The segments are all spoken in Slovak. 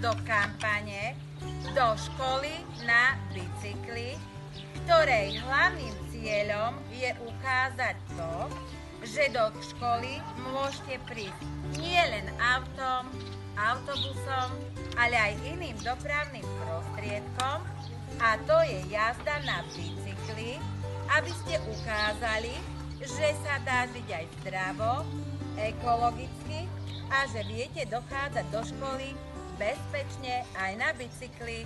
do kampane do školy na bicykli, ktorej hlavným cieľom je ukázať to, že do školy môžete prísť nielen autom, autobusom, ale aj iným dopravným prostriedkom, a to je jazda na bicykli, aby ste ukázali, že sa dá žiť aj zdravo, ekologicky a že viete dochádzať do školy bezpečne aj na bicykli.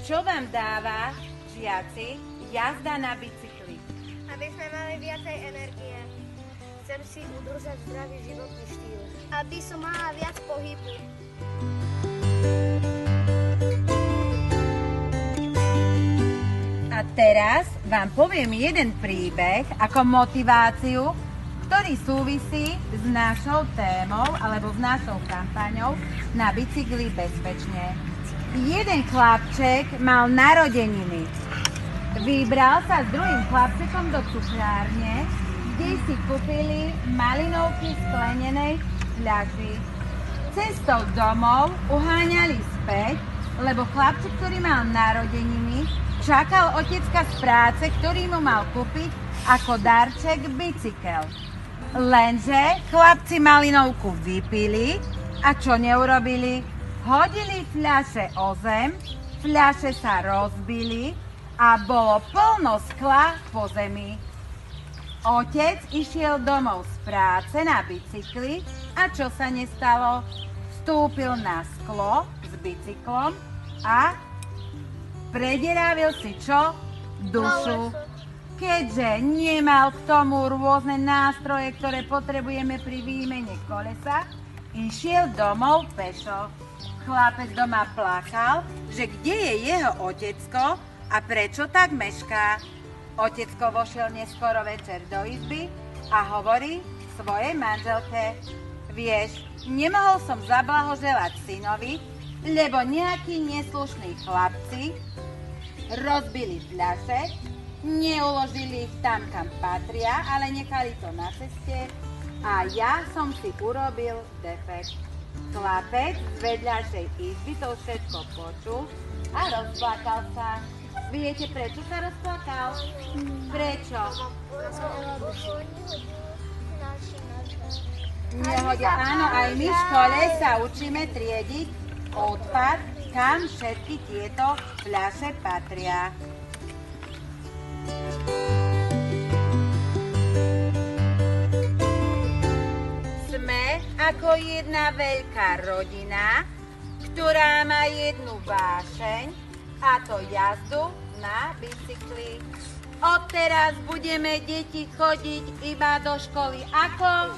Čo vám dáva, žiaci, jazda na bicykli? Aby sme mali viacej energie. Chcem si udržať zdravý životný štýl. Aby som mala viac pohybu. A teraz vám poviem jeden príbeh ako motiváciu, ktorý súvisí s našou témou alebo s našou kampaňou na bicykli bezpečne. Jeden chlapček mal narodeniny. Vybral sa s druhým chlapčekom do cukrárne, kde si kúpili malinovky v sklenenej fľaši. Cestou domov uháňali späť, lebo chlapček, ktorý mal narodeniny, čakal otecka z práce, ktorý mu mal kúpiť ako darček bicykel. Lenže chlapci malinovku vypili a čo neurobili? Hodili fľaše o zem, fľaše sa rozbili a bolo plno skla po zemi. Otec išiel domov z práce na bicykli a čo sa nestalo? Vstúpil na sklo s bicyklom a predierávil si čo? Dušu. Keďže nemal k tomu rôzne nástroje, ktoré potrebujeme pri výmene kolesa, išiel domov pešo. Chlapec doma plakal, že kde je jeho otecko a prečo tak mešká. Otecko vošiel neskoro večer do izby a hovorí svojej manželke: vieš, nemohol som zablahoželať synovi, lebo nejakí neslušní chlapci rozbili fľaše, neuložili ich tam, kam patria, ale nechali to na ceste a ja som si urobil defekt. Chlapec z vedľašej izby to všetko počul a rozplakal sa. Viete, prečo sa rozplakal? Prečo? Nehodia. Áno, aj my v škole sa učíme triediť odpad, kam všetky tieto fľaše patria. Sme ako jedna veľká rodina, ktorá má jednu vášeň, a to jazdu na bicykli. Odteraz budeme deti chodiť iba do školy ako?